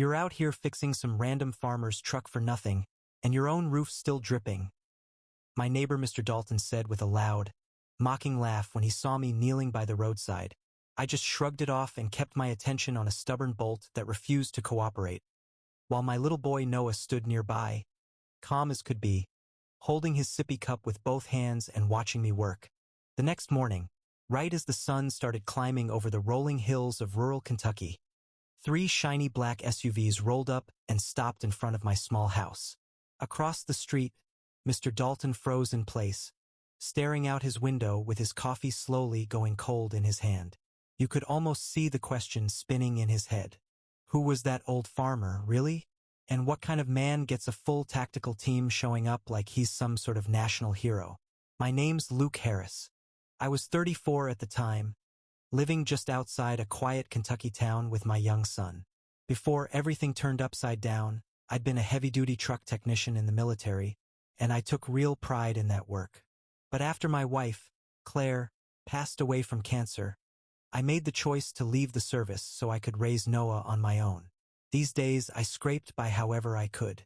You're out here fixing some random farmer's truck for nothing, and your own roof's still dripping," my neighbor Mr. Dalton said with a loud, mocking laugh when he saw me kneeling by the roadside. I just shrugged it off and kept my attention on a stubborn bolt that refused to cooperate, while my little boy Noah stood nearby, calm as could be, holding his sippy cup with both hands and watching me work. The next morning, right as the sun started climbing over the rolling hills of rural Kentucky, 3 shiny black SUVs rolled up and stopped in front of my small house. Across the street, Mr. Dalton froze in place, staring out his window with his coffee slowly going cold in his hand. You could almost see the question spinning in his head. Who was that old farmer, really? And what kind of man gets a full tactical team showing up like he's some sort of national hero? My name's Luke Harris. I was 34 at the time, living just outside a quiet Kentucky town with my young son. Before everything turned upside down, I'd been a heavy-duty truck technician in the military, and I took real pride in that work. But after my wife, Claire, passed away from cancer, I made the choice to leave the service so I could raise Noah on my own. These days, I scraped by however I could.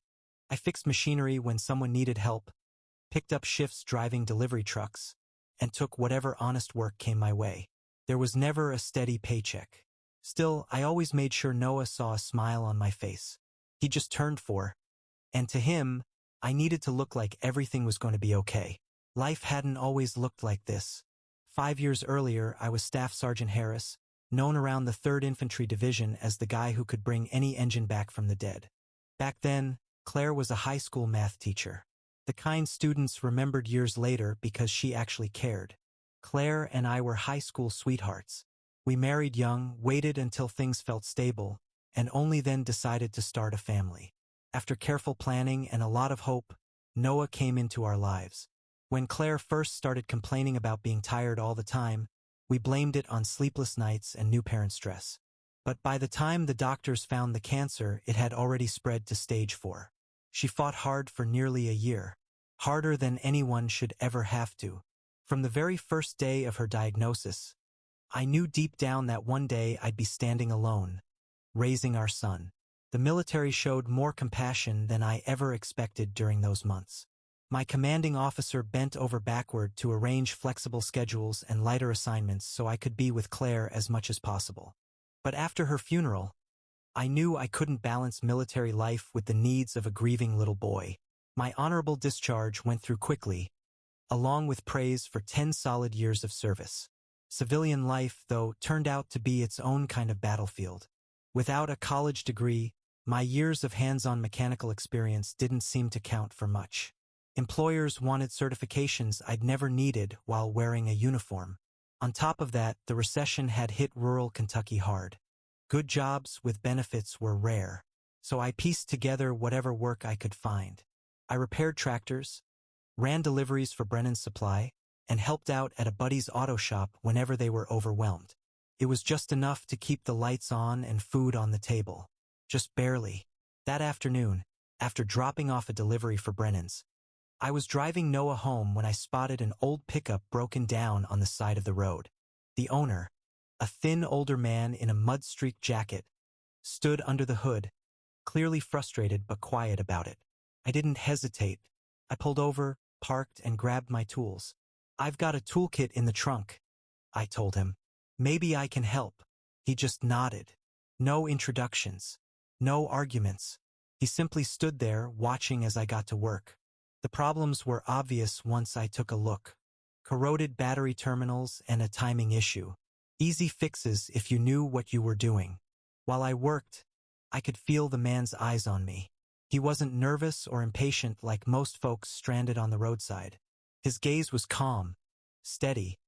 I fixed machinery when someone needed help, picked up shifts driving delivery trucks, and took whatever honest work came my way. There was never a steady paycheck. Still, I always made sure Noah saw a smile on my face. He just turned 4, and to him, I needed to look like everything was going to be okay. Life hadn't always looked like this. 5 years earlier, I was Staff Sergeant Harris, known around the 3rd Infantry Division as the guy who could bring any engine back from the dead. Back then, Claire was a high school math teacher. The kind students remembered years later because she actually cared. Claire and I were high school sweethearts. We married young, waited until things felt stable, and only then decided to start a family. After careful planning and a lot of hope, Noah came into our lives. When Claire first started complaining about being tired all the time, we blamed it on sleepless nights and new parent stress. But by the time the doctors found the cancer, it had already spread to stage 4. She fought hard for nearly a year, harder than anyone should ever have to. From the very first day of her diagnosis, I knew deep down that one day I'd be standing alone, raising our son. The military showed more compassion than I ever expected during those months. My commanding officer bent over backward to arrange flexible schedules and lighter assignments so I could be with Claire as much as possible. But after her funeral, I knew I couldn't balance military life with the needs of a grieving little boy. My honorable discharge went through quickly, along with praise for 10 solid years of service. Civilian life, though, turned out to be its own kind of battlefield. Without a college degree, my years of hands-on mechanical experience didn't seem to count for much. Employers wanted certifications I'd never needed while wearing a uniform. On top of that, the recession had hit rural Kentucky hard. Good jobs with benefits were rare, so I pieced together whatever work I could find. I repaired tractors, ran deliveries for Brennan's Supply, and helped out at a buddy's auto shop whenever they were overwhelmed. It was just enough to keep the lights on and food on the table. Just barely. That afternoon, after dropping off a delivery for Brennan's, I was driving Noah home when I spotted an old pickup broken down on the side of the road. The owner, a thin older man in a mud-streaked jacket, stood under the hood, clearly frustrated but quiet about it. I didn't hesitate. I pulled over, parked, and grabbed my tools. "I've got a toolkit in the trunk," I told him. "Maybe I can help." He just nodded. No introductions. No arguments. He simply stood there, watching as I got to work. The problems were obvious once I took a look. Corroded battery terminals and a timing issue. Easy fixes if you knew what you were doing. While I worked, I could feel the man's eyes on me. He wasn't nervous or impatient like most folks stranded on the roadside. His gaze was calm, steady,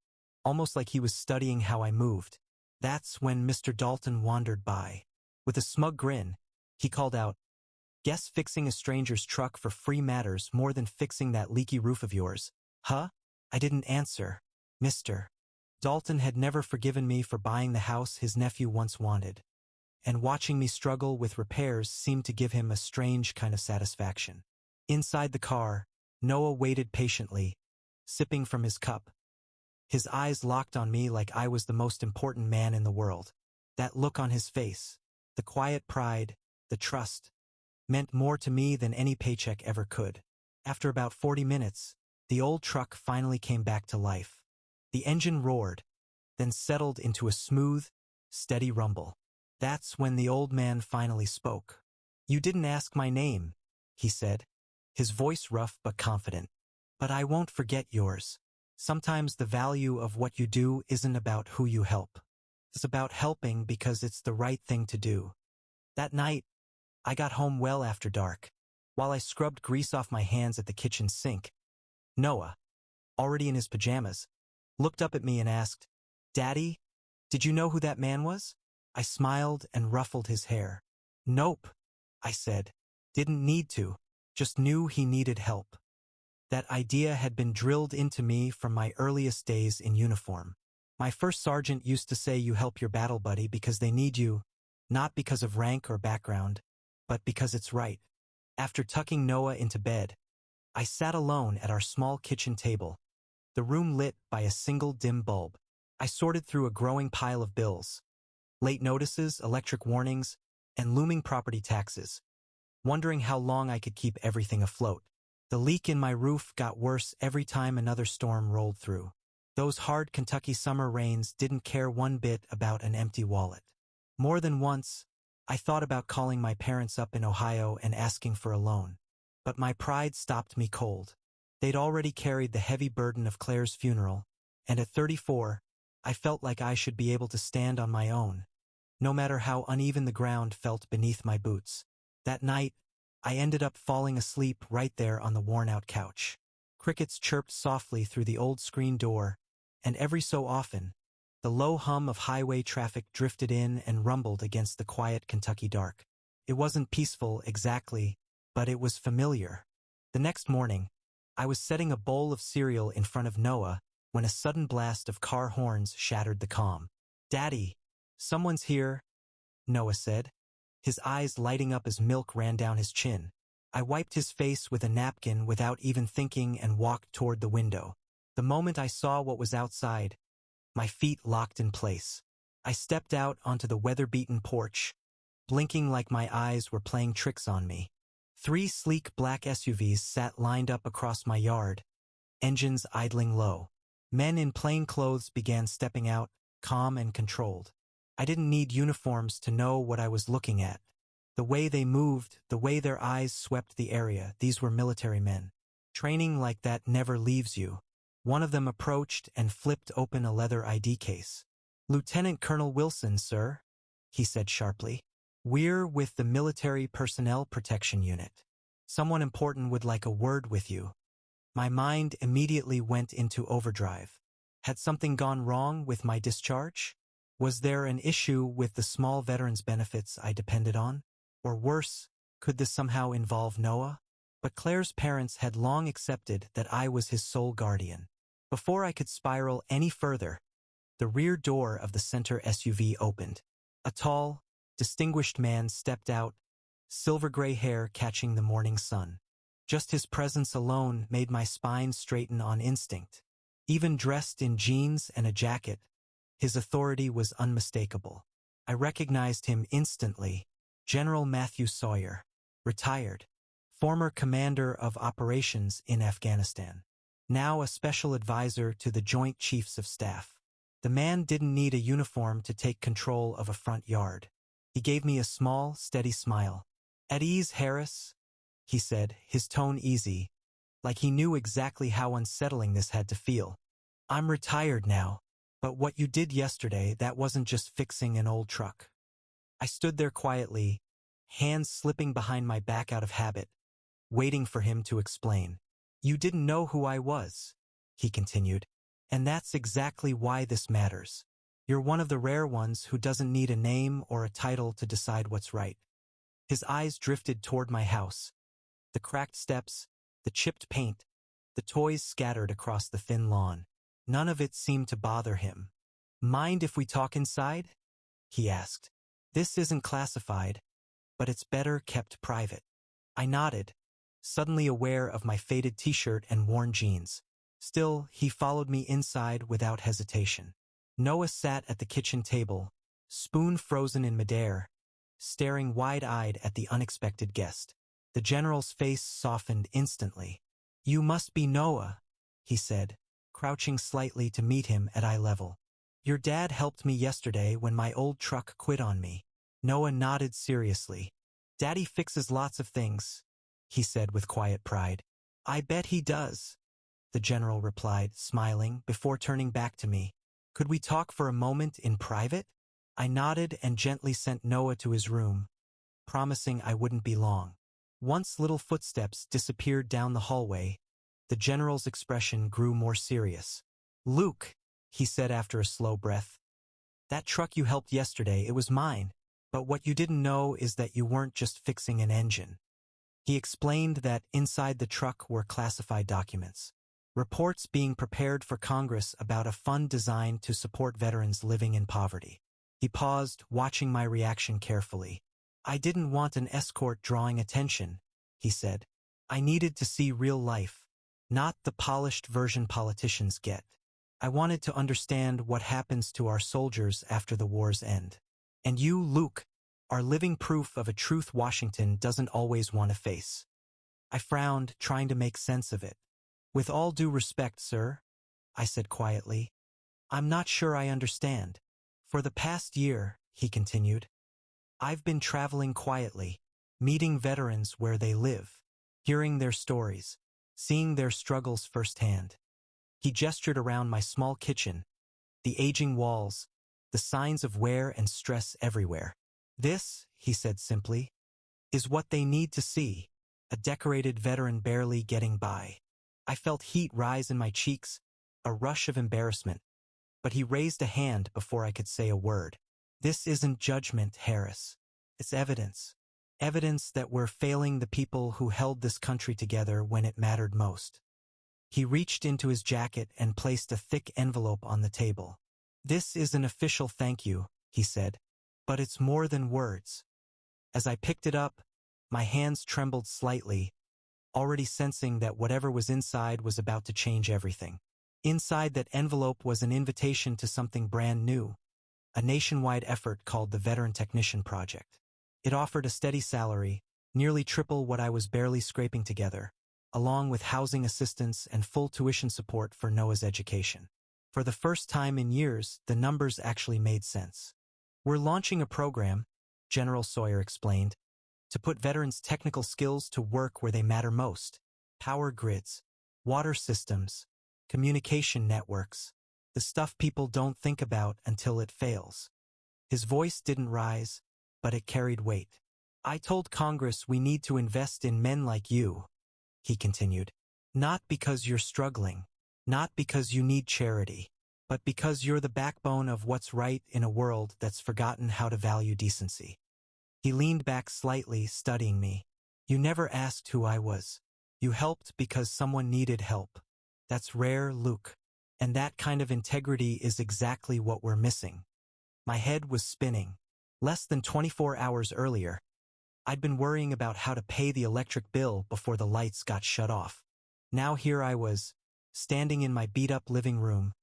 almost like he was studying how I moved. That's when Mr. Dalton wandered by. With a smug grin, he called out, "Guess fixing a stranger's truck for free matters more than fixing that leaky roof of yours, huh?" I didn't answer. Mr. Dalton had never forgiven me for buying the house his nephew once wanted, and watching me struggle with repairs seemed to give him a strange kind of satisfaction. Inside the car, Noah waited patiently, sipping from his cup. His eyes locked on me like I was the most important man in the world. That look on his face, the quiet pride, the trust, meant more to me than any paycheck ever could. After about 40 minutes, the old truck finally came back to life. The engine roared, then settled into a smooth, steady rumble. That's when the old man finally spoke. "You didn't ask my name," he said, his voice rough but confident. "But I won't forget yours. Sometimes the value of what you do isn't about who you help. It's about helping because it's the right thing to do." That night, I got home well after dark. While I scrubbed grease off my hands at the kitchen sink, Noah, already in his pajamas, looked up at me and asked, "Daddy, did you know who that man was?" I smiled and ruffled his hair. "Nope," I said. "Didn't need to, just knew he needed help." That idea had been drilled into me from my earliest days in uniform. My first sergeant used to say you help your battle buddy because they need you, not because of rank or background, but because it's right. After tucking Noah into bed, I sat alone at our small kitchen table, the room lit by a single dim bulb. I sorted through a growing pile of bills, late notices, electric warnings, and looming property taxes, wondering how long I could keep everything afloat. The leak in my roof got worse every time another storm rolled through. Those hard Kentucky summer rains didn't care one bit about an empty wallet. More than once, I thought about calling my parents up in Ohio and asking for a loan. But my pride stopped me cold. They'd already carried the heavy burden of Claire's funeral, and at 34, I felt like I should be able to stand on my own, no matter how uneven the ground felt beneath my boots. That night, I ended up falling asleep right there on the worn-out couch. Crickets chirped softly through the old screen door, and every so often, the low hum of highway traffic drifted in and rumbled against the quiet Kentucky dark. It wasn't peaceful exactly, but it was familiar. The next morning, I was setting a bowl of cereal in front of Noah when a sudden blast of car horns shattered the calm. "Daddy, someone's here," Noah said, his eyes lighting up as milk ran down his chin. I wiped his face with a napkin without even thinking and walked toward the window. The moment I saw what was outside, my feet locked in place. I stepped out onto the weather-beaten porch, blinking like my eyes were playing tricks on me. 3 sleek black SUVs sat lined up across my yard, engines idling low. Men in plain clothes began stepping out, calm and controlled. I didn't need uniforms to know what I was looking at. The way they moved, the way their eyes swept the area, these were military men. Training like that never leaves you. One of them approached and flipped open a leather ID case. "Lieutenant Colonel Wilson, sir," he said sharply. "We're with the Military Personnel Protection Unit. Someone important would like a word with you." My mind immediately went into overdrive. Had something gone wrong with my discharge? Was there an issue with the small veterans benefits I depended on? Or worse, could this somehow involve Noah? But Claire's parents had long accepted that I was his sole guardian. Before I could spiral any further, the rear door of the center SUV opened. A tall, distinguished man stepped out, silver-gray hair catching the morning sun. Just his presence alone made my spine straighten on instinct. Even dressed in jeans and a jacket, his authority was unmistakable. I recognized him instantly. General Matthew Sawyer, retired, former commander of operations in Afghanistan, now a special advisor to the Joint Chiefs of Staff. The man didn't need a uniform to take control of a front yard. He gave me a small, steady smile. "At ease, Harris," he said, his tone easy, like he knew exactly how unsettling this had to feel. "I'm retired now, but what you did yesterday, that wasn't just fixing an old truck." I stood there quietly, hands slipping behind my back out of habit, waiting for him to explain. "You didn't know who I was," he continued, "and that's exactly why this matters. You're one of the rare ones who doesn't need a name or a title to decide what's right." His eyes drifted toward my house. The cracked steps, the chipped paint, the toys scattered across the thin lawn. None of it seemed to bother him. "Mind if we talk inside?" he asked. "This isn't classified, but it's better kept private." I nodded, suddenly aware of my faded t-shirt and worn jeans. Still, he followed me inside without hesitation. Noah sat at the kitchen table, spoon frozen in midair, staring wide-eyed at the unexpected guest. The general's face softened instantly. "You must be Noah," he said, crouching slightly to meet him at eye level. "Your dad helped me yesterday when my old truck quit on me." Noah nodded seriously. "Daddy fixes lots of things," he said with quiet pride. "I bet he does," the general replied, smiling, before turning back to me. "Could we talk for a moment in private?" I nodded and gently sent Noah to his room, promising I wouldn't be long. Once little footsteps disappeared down the hallway, the general's expression grew more serious. "Luke," he said after a slow breath, "that truck you helped yesterday, it was mine. But what you didn't know is that you weren't just fixing an engine." He explained that inside the truck were classified documents, reports being prepared for Congress about a fund designed to support veterans living in poverty. He paused, watching my reaction carefully. "I didn't want an escort drawing attention," he said. "I needed to see real life, not the polished version politicians get. I wanted to understand what happens to our soldiers after the war's end. And you, Luke, are living proof of a truth Washington doesn't always want to face." I frowned, trying to make sense of it. "With all due respect, sir," I said quietly, "I'm not sure I understand. For the past year," he continued, "I've been traveling quietly, meeting veterans where they live, hearing their stories, seeing their struggles firsthand." He gestured around my small kitchen, the aging walls, the signs of wear and stress everywhere. "This," he said simply, "is what they need to see, a decorated veteran barely getting by." I felt heat rise in my cheeks, a rush of embarrassment, but he raised a hand before I could say a word. "This isn't judgment, Harris. It's evidence. Evidence that we're failing the people who held this country together when it mattered most." He reached into his jacket and placed a thick envelope on the table. "This is an official thank you," he said, "but it's more than words." As I picked it up, my hands trembled slightly, already sensing that whatever was inside was about to change everything. Inside that envelope was an invitation to something brand new, a nationwide effort called the Veteran Technician Project. It offered a steady salary, nearly triple what I was barely scraping together, along with housing assistance and full tuition support for Noah's education. For the first time in years, the numbers actually made sense. "We're launching a program," General Sawyer explained, "to put veterans' technical skills to work where they matter most. Power grids, water systems, communication networks, the stuff people don't think about until it fails." His voice didn't rise, but it carried weight. "I told Congress we need to invest in men like you," he continued. "Not because you're struggling, not because you need charity, but because you're the backbone of what's right in a world that's forgotten how to value decency." He leaned back slightly, studying me. "You never asked who I was. You helped because someone needed help. That's rare, Luke. And that kind of integrity is exactly what we're missing." My head was spinning. Less than 24 hours earlier, I'd been worrying about how to pay the electric bill before the lights got shut off. Now here I was, standing in my beat-up living room,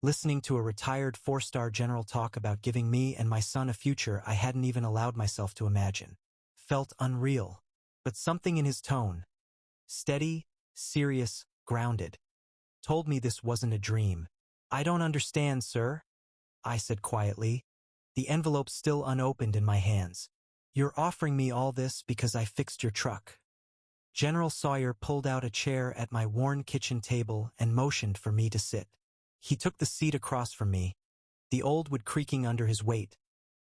listening to a retired four-star general talk about giving me and my son a future I hadn't even allowed myself to imagine. Felt unreal. But something in his tone, steady, serious, grounded, told me this wasn't a dream. "I don't understand, sir," I said quietly, the envelope still unopened in my hands. "You're offering me all this because I fixed your truck." General Sawyer pulled out a chair at my worn kitchen table and motioned for me to sit. He took the seat across from me, the old wood creaking under his weight,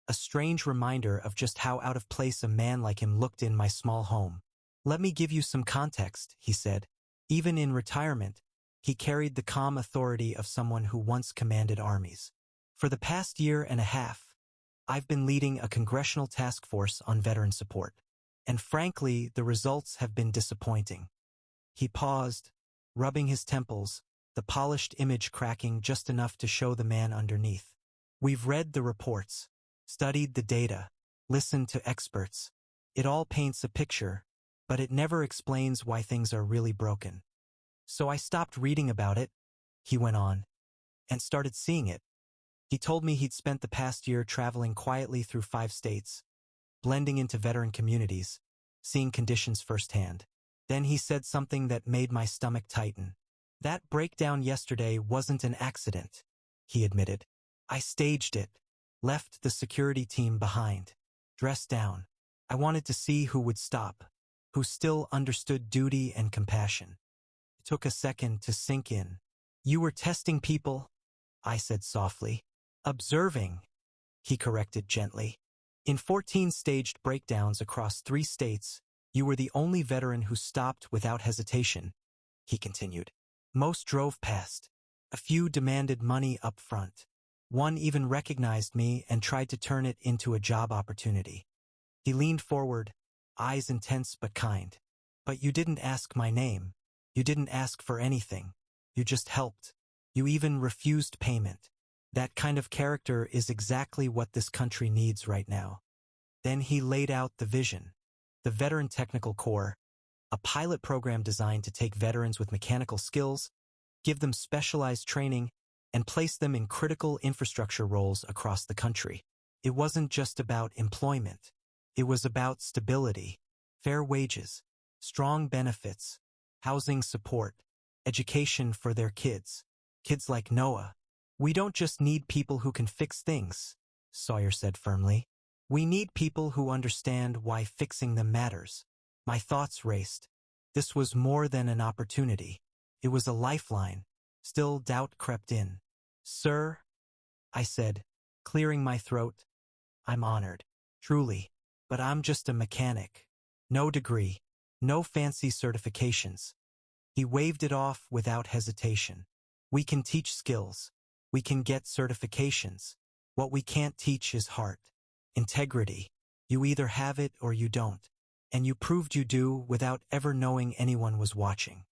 a strange reminder of just how out of place a man like him looked in my small home. "Let me give you some context," he said. Even in retirement, he carried the calm authority of someone who once commanded armies. "For the past year and a half, I've been leading a congressional task force on veteran support. And frankly, the results have been disappointing." He paused, rubbing his temples, the polished image cracking just enough to show the man underneath. "We've read the reports, studied the data, listened to experts. It all paints a picture, but it never explains why things are really broken. So I stopped reading about it," he went on, "and started seeing it." He told me he'd spent the past year traveling quietly through 5 states, blending into veteran communities, seeing conditions firsthand. Then he said something that made my stomach tighten. "That breakdown yesterday wasn't an accident," he admitted. "I staged it, left the security team behind, dressed down. I wanted to see who would stop, who still understood duty and compassion." It took a second to sink in. "You were testing people," I said softly. "Observing," he corrected gently. "In 14 staged breakdowns across 3 states, you were the only veteran who stopped without hesitation," he continued. "Most drove past. A few demanded money up front. One even recognized me and tried to turn it into a job opportunity." He leaned forward, eyes intense but kind. "But you didn't ask my name. You didn't ask for anything. You just helped. You even refused payment. That kind of character is exactly what this country needs right now." Then he laid out the vision. The Veteran Technical Corps, a pilot program designed to take veterans with mechanical skills, give them specialized training, and place them in critical infrastructure roles across the country. It wasn't just about employment. It was about stability, fair wages, strong benefits, housing support, education for their kids. Kids like Noah. "We don't just need people who can fix things," Sawyer said firmly. "We need people who understand why fixing them matters." My thoughts raced. This was more than an opportunity. It was a lifeline. Still, doubt crept in. "Sir," I said, clearing my throat, "I'm honored. Truly. But I'm just a mechanic. No degree. No fancy certifications." He waved it off without hesitation. "We can teach skills. We can get certifications. What we can't teach is heart. Integrity. You either have it or you don't. And you proved you do without ever knowing anyone was watching."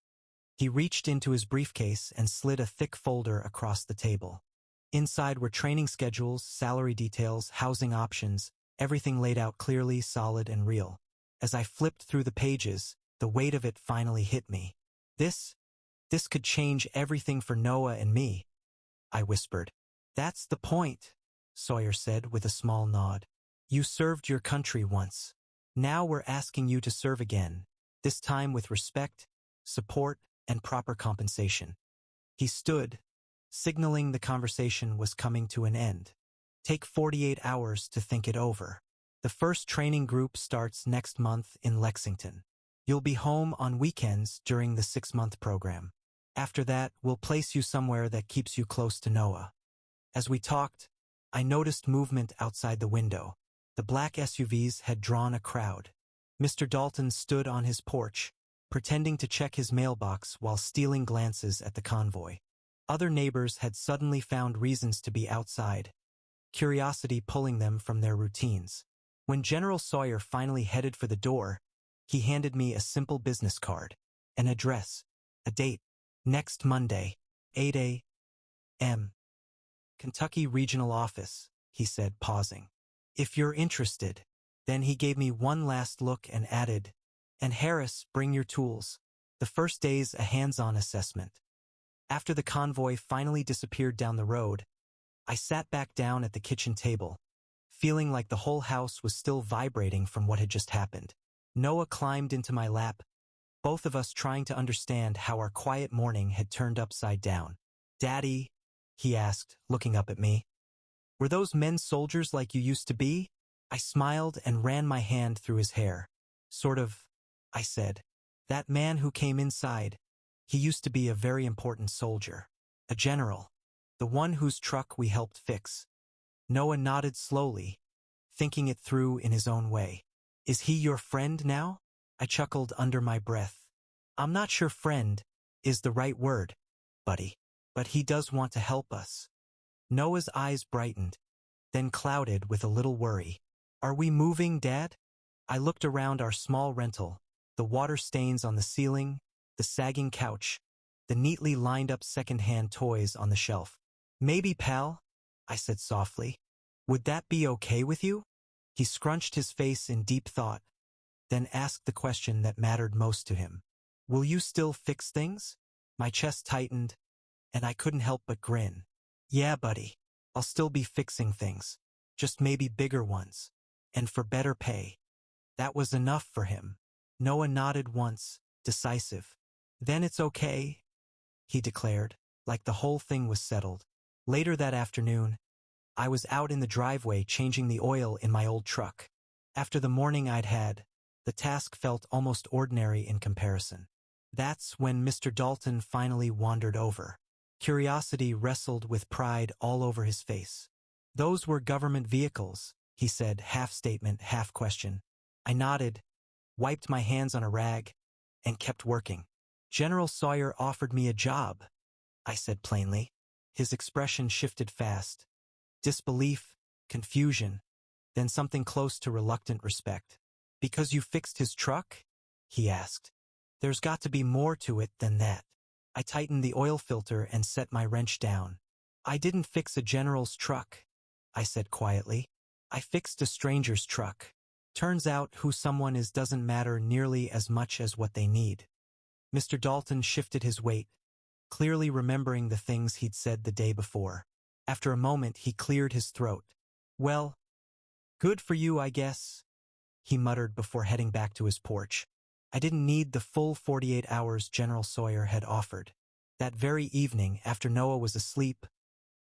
He reached into his briefcase and slid a thick folder across the table. Inside were training schedules, salary details, housing options, everything laid out clearly, solid, and real. As I flipped through the pages, the weight of it finally hit me. This could change everything for Noah and me," I whispered. "That's the point," Sawyer said with a small nod. "You served your country once. Now we're asking you to serve again, this time with respect, support, and proper compensation." He stood, signaling the conversation was coming to an end. "Take 48 hours to think it over. The first training group starts next month in Lexington. You'll be home on weekends during the 6-month program. After that, we'll place you somewhere that keeps you close to Noah." As we talked, I noticed movement outside the window. The black SUVs had drawn a crowd. Mr. Dalton stood on his porch, pretending to check his mailbox while stealing glances at the convoy. Other neighbors had suddenly found reasons to be outside, curiosity pulling them from their routines. When General Sawyer finally headed for the door, he handed me a simple business card, an address, a date. "Next Monday, 8 a.m. Kentucky Regional Office," he said, pausing. "If you're interested." Then he gave me one last look and added, "And Harris, bring your tools. The first day's a hands-on assessment." After the convoy finally disappeared down the road, I sat back down at the kitchen table, feeling like the whole house was still vibrating from what had just happened. Noah climbed into my lap, both of us trying to understand how our quiet morning had turned upside down. "Daddy," he asked, looking up at me, "were those men soldiers like you used to be?" I smiled and ran my hand through his hair. "Sort of," I said. "That man who came inside, he used to be a very important soldier. A general. The one whose truck we helped fix." Noah nodded slowly, thinking it through in his own way. "Is he your friend now?" I chuckled under my breath. "I'm not sure friend is the right word, buddy, but he does want to help us." Noah's eyes brightened, then clouded with a little worry. "Are we moving, Dad?" I looked around our small rental, the water stains on the ceiling, the sagging couch, the neatly lined up second-hand toys on the shelf. "Maybe, pal," I said softly. "Would that be okay with you?" He scrunched his face in deep thought, then asked the question that mattered most to him. "Will you still fix things?" My chest tightened, and I couldn't help but grin. "Yeah, buddy. I'll still be fixing things. Just maybe bigger ones. and for better pay. That was enough for him. Noah nodded once, decisive. Then it's okay, he declared, like the whole thing was settled. Later that afternoon, I was out in the driveway changing the oil in my old truck. After the morning I'd had, the task felt almost ordinary in comparison. That's when Mr. Dalton finally wandered over. Curiosity wrestled with pride all over his face. Those were government vehicles, he said, half statement, half question. I nodded, wiped my hands on a rag, and kept working. General Sawyer offered me a job, I said plainly. His expression shifted fast. Disbelief, confusion, then something close to reluctant respect. Because you fixed his truck? He asked. There's got to be more to it than that. I tightened the oil filter and set my wrench down. I didn't fix a general's truck, I said quietly. I fixed a stranger's truck. Turns out who someone is doesn't matter nearly as much as what they need. Mr. Dalton shifted his weight, clearly remembering the things he'd said the day before. After a moment, he cleared his throat. Well, good for you, I guess, he muttered before heading back to his porch. I didn't need the full 48 hours General Sawyer had offered. That very evening, after Noah was asleep,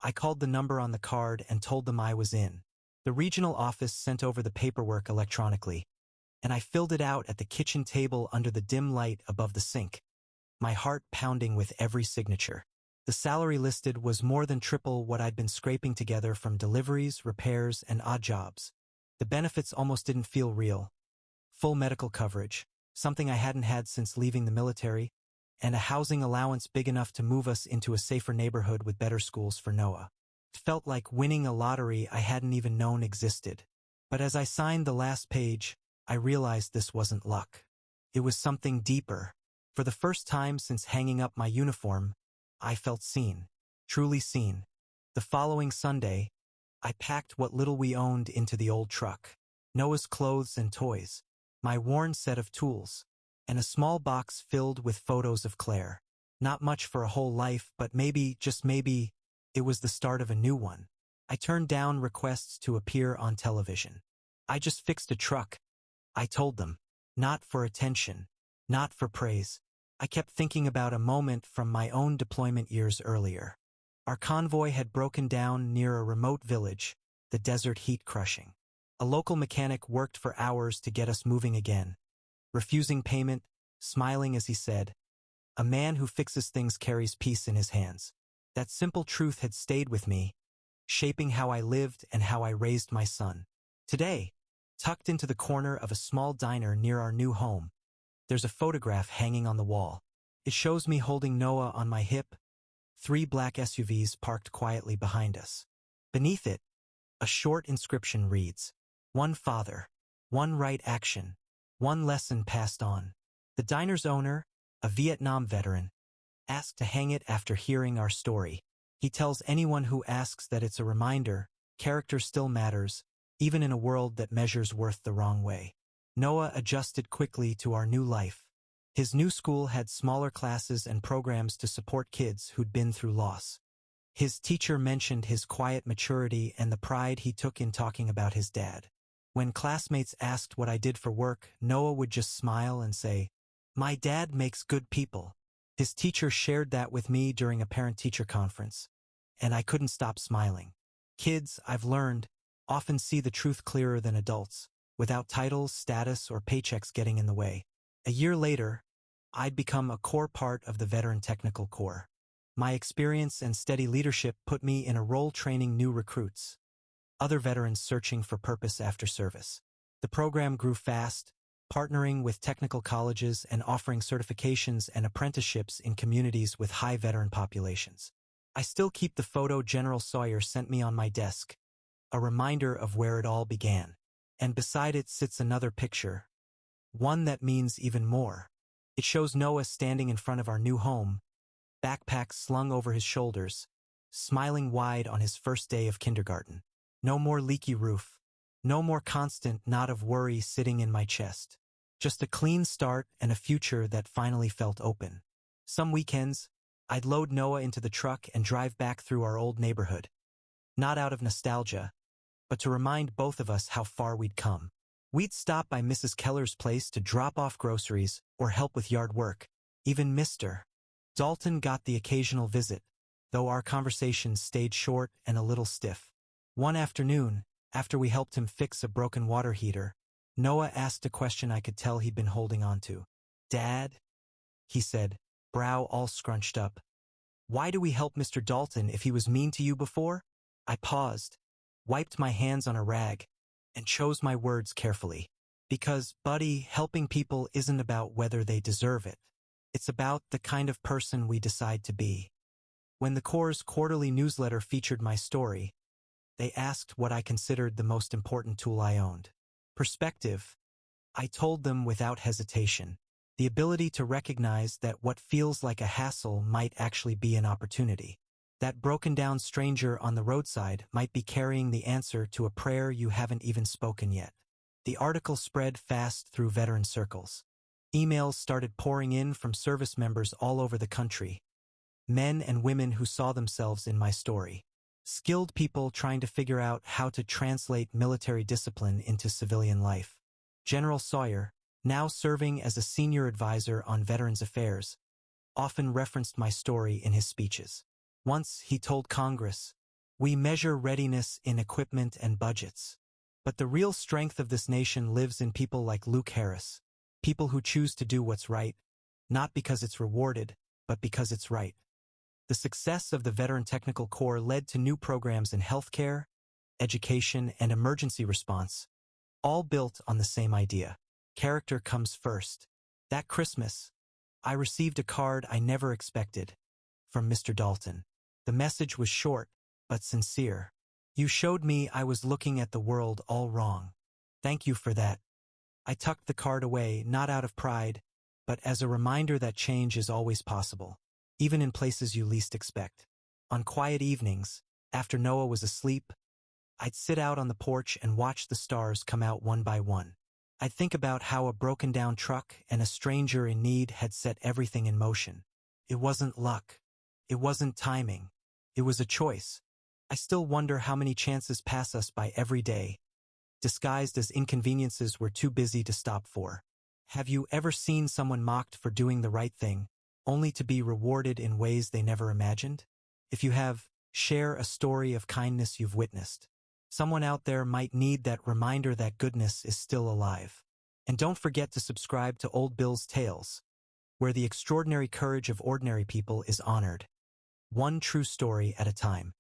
I called the number on the card and told them I was in. The regional office sent over the paperwork electronically, and I filled it out at the kitchen table under the dim light above the sink, my heart pounding with every signature. The salary listed was more than triple what I'd been scraping together from deliveries, repairs, and odd jobs. The benefits almost didn't feel real. Full medical coverage, something I hadn't had since leaving the military, and a housing allowance big enough to move us into a safer neighborhood with better schools for Noah. It felt like winning a lottery I hadn't even known existed. But as I signed the last page, I realized this wasn't luck. It was something deeper. For the first time since hanging up my uniform, I felt seen, truly seen. The following Sunday, I packed what little we owned into the old truck. Noah's clothes and toys, my worn set of tools, and a small box filled with photos of Claire. Not much for a whole life, but maybe, just maybe, it was the start of a new one. I turned down requests to appear on television. I just fixed a truck, I told them. Not for attention, not for praise. I kept thinking about a moment from my own deployment years earlier. Our convoy had broken down near a remote village, the desert heat crushing. A local mechanic worked for hours to get us moving again, refusing payment, smiling as he said, "A man who fixes things carries peace in his hands." That simple truth had stayed with me, shaping how I lived and how I raised my son. Today, tucked into the corner of a small diner near our new home, there's a photograph hanging on the wall. It shows me holding Noah on my hip, 3 black SUVs parked quietly behind us. Beneath it, a short inscription reads, "One father, one right action, one lesson passed on." The diner's owner, a Vietnam veteran, asked to hang it after hearing our story. He tells anyone who asks that it's a reminder, character still matters, even in a world that measures worth the wrong way. Noah adjusted quickly to our new life. His new school had smaller classes and programs to support kids who'd been through loss. His teacher mentioned his quiet maturity and the pride he took in talking about his dad. When classmates asked what I did for work, Noah would just smile and say, "My dad makes good people." His teacher shared that with me during a parent-teacher conference, and I couldn't stop smiling. Kids, I've learned, often see the truth clearer than adults, without titles, status, or paychecks getting in the way. A year later, I'd become a core part of the Veteran Technical Corps. My experience and steady leadership put me in a role training new recruits, other veterans searching for purpose after service. The program grew fast, partnering with technical colleges and offering certifications and apprenticeships in communities with high veteran populations. I still keep the photo General Sawyer sent me on my desk, a reminder of where it all began. And beside it sits another picture, one that means even more. It shows Noah standing in front of our new home, backpack slung over his shoulders, smiling wide on his first day of kindergarten. No more leaky roof. No more constant knot of worry sitting in my chest. Just a clean start and a future that finally felt open. Some weekends, I'd load Noah into the truck and drive back through our old neighborhood. Not out of nostalgia, but to remind both of us how far we'd come. We'd stop by Mrs. Keller's place to drop off groceries or help with yard work. Even Mr. Dalton got the occasional visit, though our conversations stayed short and a little stiff. One afternoon, after we helped him fix a broken water heater, Noah asked a question I could tell he'd been holding on to. "Dad," he said, brow all scrunched up, "why do we help Mr. Dalton if he was mean to you before?" I paused, wiped my hands on a rag, and chose my words carefully. Because, buddy, helping people isn't about whether they deserve it. It's about the kind of person we decide to be. When the Corps' quarterly newsletter featured my story, they asked what I considered the most important tool I owned. Perspective. I told them without hesitation. The ability to recognize that what feels like a hassle might actually be an opportunity. That broken-down stranger on the roadside might be carrying the answer to a prayer you haven't even spoken yet. The article spread fast through veteran circles. Emails started pouring in from service members all over the country. Men and women who saw themselves in my story. Skilled people trying to figure out how to translate military discipline into civilian life. General Sawyer, now serving as a senior advisor on Veterans Affairs, often referenced my story in his speeches. Once he told Congress, "We measure readiness in equipment and budgets. But the real strength of this nation lives in people like Luke Harris, people who choose to do what's right, not because it's rewarded, but because it's right." The success of the Veteran Technical Corps led to new programs in healthcare, education, and emergency response, all built on the same idea. Character comes first. That Christmas, I received a card I never expected, from Mr. Dalton. The message was short, but sincere. "You showed me I was looking at the world all wrong. Thank you for that." I tucked the card away, not out of pride, but as a reminder that change is always possible, even in places you least expect. On quiet evenings, after Noah was asleep, I'd sit out on the porch and watch the stars come out one by one. I'd think about how a broken-down truck and a stranger in need had set everything in motion. It wasn't luck. It wasn't timing. It was a choice. I still wonder how many chances pass us by every day, disguised as inconveniences we're too busy to stop for. Have you ever seen someone mocked for doing the right thing, only to be rewarded in ways they never imagined? If you have, share a story of kindness you've witnessed. Someone out there might need that reminder that goodness is still alive. And don't forget to subscribe to Old Bill's Tales, where the extraordinary courage of ordinary people is honored, one true story at a time.